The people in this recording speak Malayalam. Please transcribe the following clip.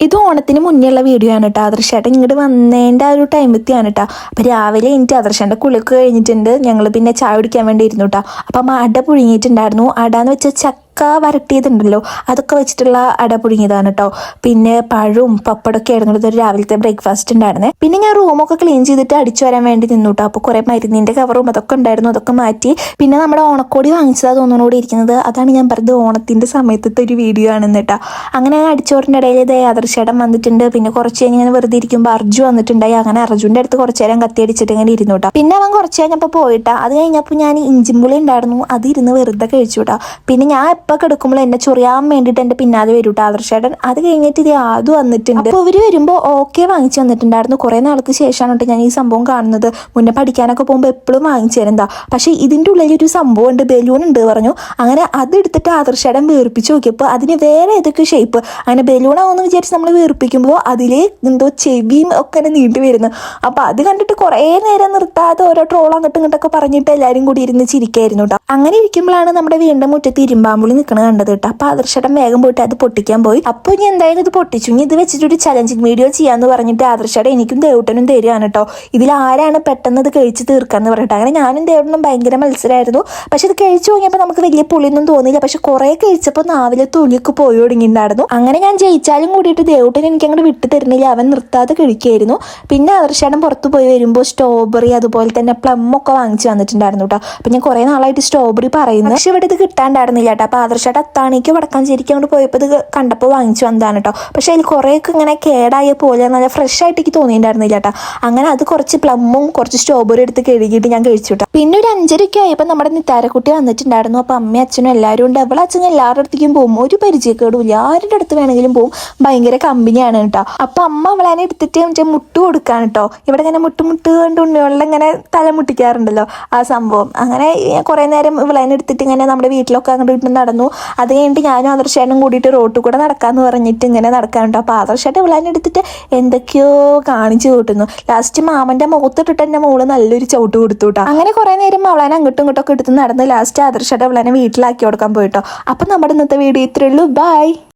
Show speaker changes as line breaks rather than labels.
ഇത് ഓണത്തിന് മുന്നേയുള്ള വീഡിയോ ആണ് കേട്ടോ. ആദർശേട്ടൻ ഇങ്ങോട്ട് വന്നതിൻ്റെ ആ ഒരു ടൈമെത്തിയാണ് കേട്ടോ. അപ്പോൾ രാവിലെ എനിക്ക് ആദർശേൻ്റെ കുളിക്ക് കഴിഞ്ഞിട്ടുണ്ട്. ഞങ്ങൾ പിന്നെ ചായ കുടിക്കാൻ വേണ്ടി ഇരുന്നു കേട്ടോ. അപ്പം അട പുഴുങ്ങിയിട്ടുണ്ടായിരുന്നു. അടാന്ന് വെച്ചാൽ ചക്ക വരട്ടിയതുണ്ടല്ലോ, അതൊക്കെ വെച്ചിട്ടുള്ള അട പുഴുങ്ങിയതാണ് കേട്ടോ. പിന്നെ പഴവും പപ്പടമൊക്കെ ആയിരുന്നു ഇതൊരു രാവിലത്തെ ബ്രേക്ക്ഫാസ്റ്റ് ഉണ്ടായിരുന്നത്. പിന്നെ ഞാൻ റൂമൊക്കെ ക്ലീൻ ചെയ്തിട്ട് അടിച്ചു വരാൻ വേണ്ടി നിന്നു കേട്ടോ. അപ്പോൾ കുറേ മരുന്നിൻ്റെ കവറും അതൊക്കെ ഉണ്ടായിരുന്നു, അതൊക്കെ മാറ്റി. പിന്നെ നമ്മുടെ ഓണക്കോടി വാങ്ങിച്ചതാണ് തോന്നുന്നോടെ ഇരിക്കുന്നത്. അതാണ് ഞാൻ പറഞ്ഞത് ഓണത്തിൻ്റെ സമയത്തത്തെ ഒരു വീഡിയോ ആണെന്ന് കേട്ടോ. അങ്ങനെ അടിച്ചോറിൻ്റെ ഇടയിൽ ഇതേ ആദർശേട്ടൻ വന്നിട്ടുണ്ട്. പിന്നെ കുറച്ച് കഴിഞ്ഞ് ഇങ്ങനെ വെറുതെ ഇരിക്കുമ്പോൾ അർജു വന്നിട്ടുണ്ടായി. അങ്ങനെ അർജുൻ്റെ അടുത്ത് കുറച്ച് നേരം കത്തിയടിച്ചിട്ട് ഇങ്ങനെ ഇരുന്നു കേട്ടോ. പിന്നെ അവൻ കുറച്ച് കഴിഞ്ഞപ്പോൾ പോയിട്ടാ. അത് കഴിഞ്ഞപ്പോൾ ഞാൻ ഇഞ്ചിമ്പുളി ഉണ്ടായിരുന്നു, അത് ഇരുന്ന് വെറുതെ കഴിച്ചു കേട്ടോ. പിന്നെ ഞാൻ എപ്പോൾ കിടക്കുമ്പോൾ എന്നെ ചൊറിയാൻ വേണ്ടിയിട്ട് എൻ്റെ പിന്നാലെ വരും കേട്ടോ ആദർശേട്ടൻ. അത് കഴിഞ്ഞിട്ട് ഇത് അത് വന്നിട്ടുണ്ട്. അപ്പോൾ ഇവർ വരുമ്പോൾ ഓക്കെ വാങ്ങിച്ചു വന്നിട്ടുണ്ടായിരുന്നു. കുറേ നാൾക്ക് ശേഷമാണ് കേട്ടോ ഞാൻ ഈ സംഭവം കാണുന്നത്. മുന്നേ പഠിക്കാനൊക്കെ പോകുമ്പോൾ എപ്പോഴും വാങ്ങിച്ചു തരുന്നതാ. പക്ഷേ ഇതിൻ്റെ ഉള്ളിലൊരു സംഭവം ഉണ്ട്, ബലൂൺ ഉണ്ട് പറഞ്ഞു. അങ്ങനെ അതെടുത്തിട്ട് ആദർശേട്ടൻ വീർപ്പിച്ച് നോക്കിയപ്പോൾ അതിന് വേറെ ഏതൊക്കെ ഷേപ്പ്, അങ്ങനെ ബലൂണാവെന്ന് വിചാരിച്ച് നമ്മൾ വീർപ്പിക്കുമ്പോൾ അതിൽ എന്തോ ചെവിയും ഒക്കെ നീണ്ടു വരുന്നു. അപ്പോൾ അത് കണ്ടിട്ട് കുറേ നേരം നിർത്താതെ ഓരോ ട്രോൾ അങ്ങോട്ടും ഇങ്ങോട്ടൊക്കെ പറഞ്ഞിട്ട് എല്ലാവരും കൂടി ഇരുന്ന് ചിരിക്കായിരുന്നു കേട്ടോ. അങ്ങനെ ഇരിക്കുമ്പോഴാണ് നമ്മുടെ വീടിൻ്റെ മുറ്റത്ത് ഇരുമ്പാമ്പുളി നിൽക്കുന്നത് കണ്ടത് കേട്ടോ. അപ്പോൾ ആദർശേട്ടൻ വേഗം പോയിട്ട് അത് പൊട്ടിക്കാൻ പോയി. അപ്പോൾ ഇനി എന്തായാലും ഇത് പൊട്ടിച്ചു, ഇനി ഇത് വെച്ചിട്ടൊരു ചലഞ്ചിങ് വീഡിയോ ചെയ്യാന്ന് പറഞ്ഞിട്ട് ആദർശേട്ടൻ എനിക്കും ദേവട്ടനും തരുവാണ് കേട്ടോ. ഇതിൽ ആരാണ് പെട്ടെന്ന് ഇത് കഴിച്ച് തീർക്കാന്ന് പറഞ്ഞിട്ട്. അങ്ങനെ ഞാനും ദേവട്ടനും ഭയങ്കര മത്സരമായിരുന്നു. പക്ഷെ ഇത് കഴിച്ചു കഴിഞ്ഞപ്പോൾ നമുക്ക് വലിയ പുളിയൊന്നും തോന്നിയില്ല. പക്ഷെ കുറേ കഴിച്ചപ്പോൾ നാവിലെ തൊലിയൊക്കെ പോയി തുടങ്ങിയിട്ടുണ്ടായിരുന്നു. അങ്ങനെ ഞാൻ ജയിച്ചാലും കൂടിയിട്ട് ദേവട്ടൻ എനിക്ക് അങ്ങോട്ട് വിട്ടു തരുന്നില്ല, അവൻ നിർത്താതെ കഴിക്കായിരുന്നു. പിന്നെ ആദർശേട്ടൻ പുറത്ത് പോയി വരുമ്പോൾ സ്ട്രോബെറി അതുപോലെ തന്നെ പ്ലം ഒക്കെ വാങ്ങിച്ച് വന്നിട്ടുണ്ടായിരുന്നു കേട്ടോ. അപ്പം ഞാൻ കുറേ നാളായിട്ട് സ്ട്രോബെറി പറയുന്നു, പക്ഷെ ഇവിടെ ഇത് കിട്ടാണ്ടായിരുന്നില്ല കേട്ടോ. അപ്പോൾ ആദർശേട്ടൻ അത്താണിക്ക് വടക്കാഞ്ചേരിക്ക് അങ്ങോട്ട് പോയപ്പോൾ ഇത് കണ്ടപ്പോൾ വാങ്ങിച്ചു വന്നതാണ് കേട്ടോ. പക്ഷെ അതിൽ കുറേയൊക്കെ ഇങ്ങനെ കേടായ പോലെ നല്ല ഫ്രഷ് ആയിട്ട് എനിക്ക് തോന്നിയിട്ടുണ്ടായിരുന്നില്ല കേട്ടോ. അങ്ങനെ അത് കുറച്ച് പ്ലമ്മും കുറച്ച് സ്ട്രോബെറി എടുത്ത് കഴുകിയിട്ട് ഞാൻ കഴിച്ചു കേട്ടോ. പിന്നെ ഒരു 5:30 ആയപ്പോൾ നമ്മുടെ നിത്താരക്കുട്ടി വന്നിട്ടുണ്ടായിരുന്നു. അപ്പോൾ അമ്മയും അച്ഛനും എല്ലാവരും ഉണ്ട്. അവളെ അച്ഛൻ എല്ലാവരുടെ അടുത്തേക്കും പോകും, ഒരു പരിചയക്കേടും ഇല്ല, ആരുടെ അടുത്ത് വേണമെങ്കിലും പോകും, ഭയങ്കര കമ്പനിയാണ് കേട്ടോ. അപ്പോൾ അമ്മ അവളെ എടുത്തിട്ട് മറ്റേ മുട്ട് കൊടുക്കാൻ കേട്ടോ. ഇവിടെ ഇങ്ങനെ മുട്ട് കൊണ്ട് ഉണ്ണിവെള്ളം ഇങ്ങനെ തല മുട്ടിക്കാറുണ്ടല്ലോ, ആ സംഭവം. അങ്ങനെ കുറേ നേരം ഇവളേനെ എടുത്തിട്ട് ഇങ്ങനെ നമ്മുടെ വീട്ടിലൊക്കെ അങ്ങോട്ട് ഇട്ട് നടന്നു. അത് കഴിഞ്ഞിട്ട് ഞാനും ആദർശേട്ടനും കൂടിയിട്ട് റോട്ടിൽ കൂടെ നടക്കാമെന്ന് പറഞ്ഞിട്ട് ഇങ്ങനെ നടക്കാനുണ്ടോ. അപ്പോൾ ആദർശേട്ടൻ ഇവളേനെ എടുത്തിട്ട് എന്തൊക്കെയോ കാണിച്ചു കൂട്ടുന്നു. ലാസ്റ്റ് മാമൻ്റെ മുഖത്തിട്ടിട്ട് എൻ്റെ മോള് നല്ലൊരു ചവിട്ട് കൊടുത്തു കേട്ടോ. അങ്ങനെ കുറേ നേരം അവളേനെ അങ്ങോട്ടും ഇങ്ങോട്ടൊക്കെ എടുത്ത് നടന്ന് ലാസ്റ്റ് ആദർശേട്ടൻ ഇവളേനെ വീട്ടിലാക്കി കൊടുക്കാൻ പോയിട്ടോ. അപ്പം നമ്മുടെ ഇന്നത്തെ വീഡിയോ ഇത്രയേ ഉള്ളൂ. ബൈ.